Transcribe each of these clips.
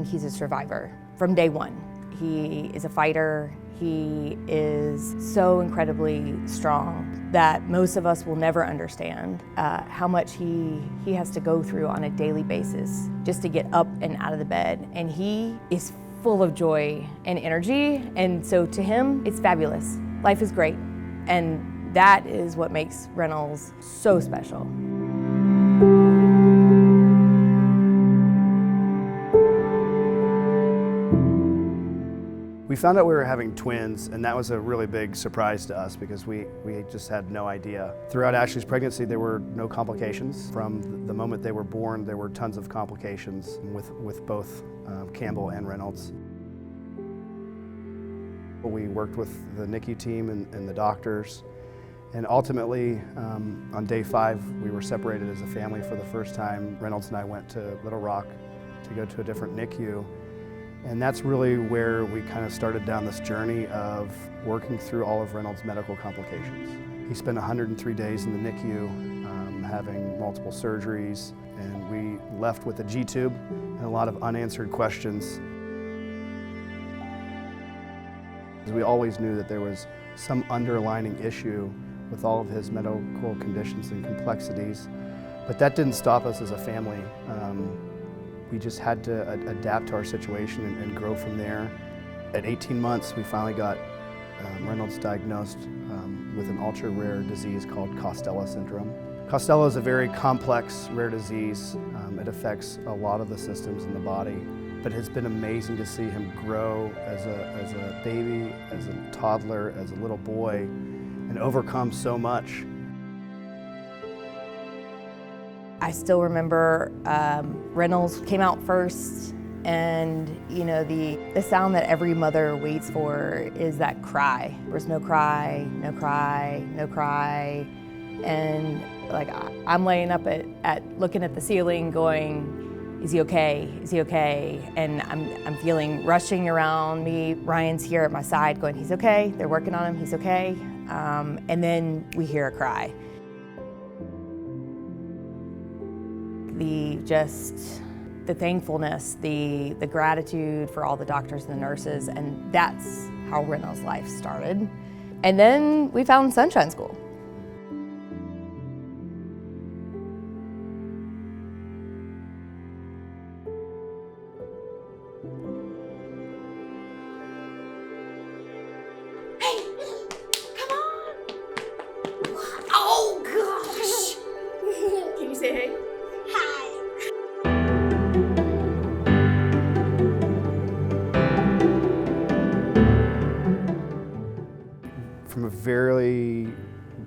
think he's a survivor from day one. He is a fighter. He is so incredibly strong that most of us will never understand how much he has to go through on a daily basis just to get up and out of the bed. And he is full of joy and energy, and so to him, it's fabulous. Life is great, and that is what makes Reynolds so special. We found out we were having twins, and that was a really big surprise to us because we just had no idea. Throughout Ashley's pregnancy, there were no complications. From the moment they were born, there were tons of complications with both Campbell and Reynolds. We worked with the NICU team and the doctors, and ultimately, on day 5, we were separated as a family for the first time. Reynolds and I went to Little Rock to go to a different NICU. And that's really where we kind of started down this journey of working through all of Reynolds' medical complications. He spent 103 days in the NICU, having multiple surgeries, and we left with a G-tube and a lot of unanswered questions. We always knew that there was some underlying issue with all of his medical conditions and complexities, but that didn't stop us as a family. We just had to adapt to our situation and grow from there. At 18 months, we finally got Reynolds diagnosed with an ultra-rare disease called Costello syndrome. Costello is a very complex, rare disease. It affects a lot of the systems in the body, but it's been amazing to see him grow as a baby, as a toddler, as a little boy, and overcome so much. I still remember Reynolds came out first, and you know the sound that every mother waits for is that cry. There was no cry, no cry, no cry, and like I'm laying up at looking at the ceiling, going, "Is he okay? Is he okay?" And I'm feeling rushing around me. Ryan's here at my side, going, "He's okay. They're working on him. He's okay." And then we hear a cry. The thankfulness, the gratitude for all the doctors and the nurses, and that's how Reynolds' life started. And then we found Sunshine School. Hey, come on! Oh gosh! Can you say hey? Hi. From a very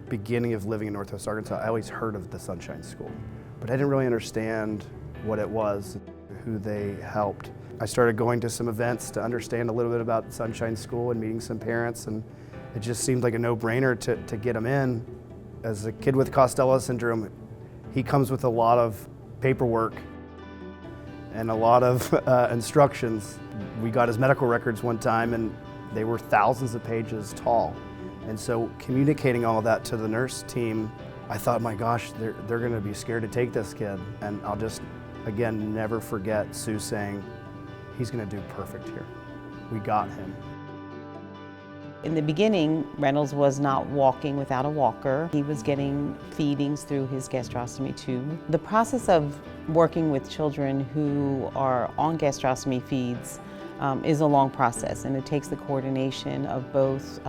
beginning of living in Northwest Arkansas, I always heard of the Sunshine School, but I didn't really understand what it was, who they helped. I started going to some events to understand a little bit about Sunshine School and meeting some parents, and it just seemed like a no-brainer to get them in. As a kid with Costello syndrome, he comes with a lot of paperwork and a lot of instructions. We got his medical records one time, and they were thousands of pages tall. And so communicating all of that to the nurse team, I thought, my gosh, they're gonna be scared to take this kid. And I'll just, again, never forget Sue saying, he's gonna do perfect here. We got him. In the beginning, Reynolds was not walking without a walker. He was getting feedings through his gastrostomy tube. The process of working with children who are on gastrostomy feeds is a long process, and it takes the coordination of both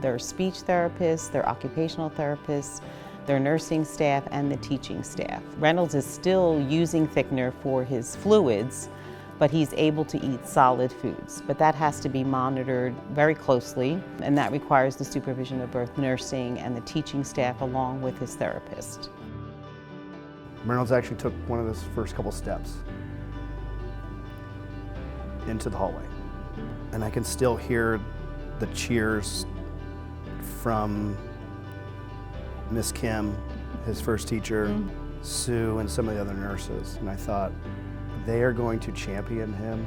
their speech therapists, their occupational therapists, their nursing staff, and the teaching staff. Reynolds is still using thickener for his fluids, but he's able to eat solid foods. But that has to be monitored very closely, and that requires the supervision of both nursing and the teaching staff along with his therapist. Reynolds actually took one of those first couple steps into the hallway. And I can still hear the cheers from Miss Kim, his first teacher, Sue, and some of the other nurses. And I thought, they are going to champion him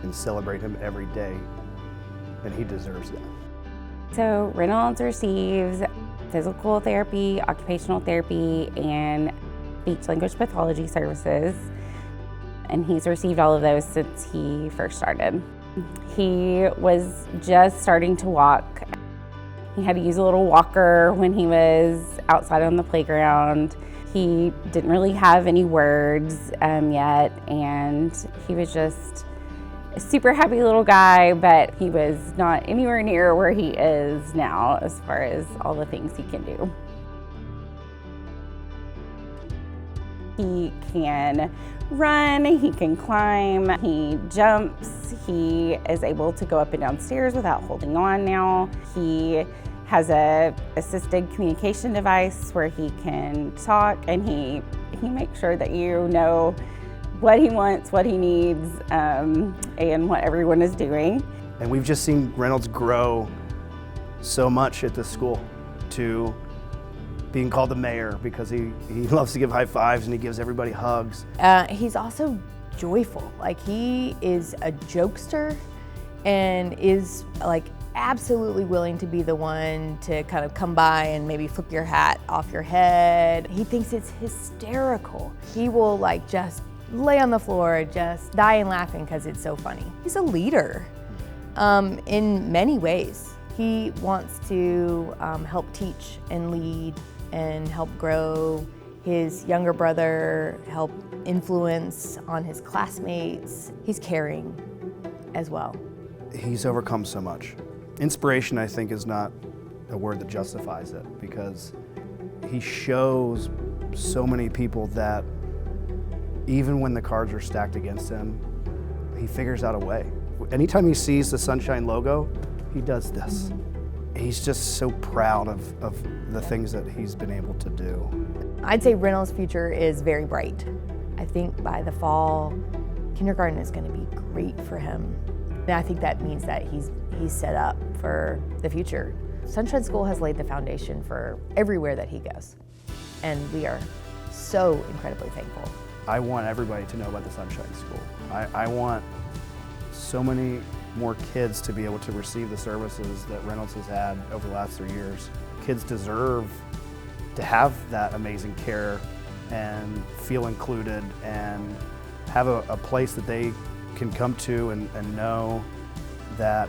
and celebrate him every day, and he deserves that. So Reynolds receives physical therapy, occupational therapy, and speech language pathology services. and he's received all of those since he first started. He was just starting to walk. He had to use a little walker when he was outside on the playground. He didn't really have any words yet, and he was just a super happy little guy, but he was not anywhere near where he is now as far as all the things he can do. He can run, he can climb, he jumps, he is able to go up and down stairs without holding on now. He has a assisted communication device where he can talk, and he makes sure that you know what he wants, what he needs, and what everyone is doing. And we've just seen Reynolds grow so much at this school to being called the mayor because he loves to give high fives and he gives everybody hugs. He's also joyful. Like, he is a jokester and is like absolutely willing to be the one to kind of come by and maybe flip your hat off your head. He thinks it's hysterical. He will like just lay on the floor, just dying laughing because it's so funny. He's a leader in many ways. He wants to help teach and lead and help grow his younger brother, help influence on his classmates. He's caring as well. He's overcome so much. Inspiration, I think, is not a word that justifies it, because he shows so many people that even when the cards are stacked against him, he figures out a way. Anytime he sees the Sunshine logo, he does this. He's just so proud of the things that he's been able to do. I'd say Reynolds' future is very bright. I think by the fall, kindergarten is going to be great for him. And I think that means that he's set up for the future. Sunshine School has laid the foundation for everywhere that he goes, and we are so incredibly thankful. I want everybody to know about the Sunshine School. I want so many more kids to be able to receive the services that Reynolds has had over the last 3 years. Kids deserve to have that amazing care and feel included and have a place that they can come to and know that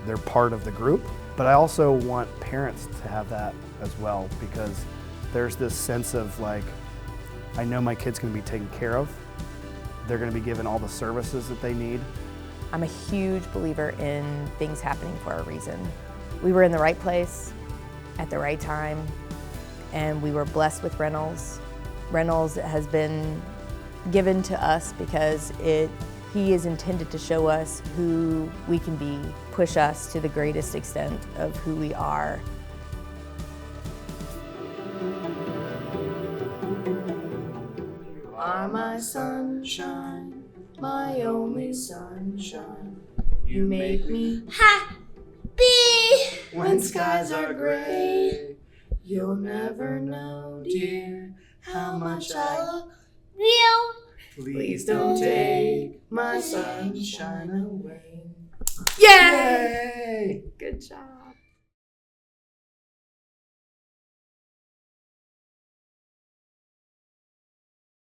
they're part of the group. But I also want parents to have that as well, because there's this sense of like, I know my kid's gonna be taken care of. They're gonna be given all the services that they need. I'm a huge believer in things happening for a reason. We were in the right place at the right time, and we were blessed with Reynolds. Reynolds has been given to us because he is intended to show us who we can be, push us to the greatest extent of who we are. You are my sunshine, my only sunshine. You make me happy when skies are gray. You'll never know, dear, how much I love you. Please don't take my sunshine away. Yay! Good job.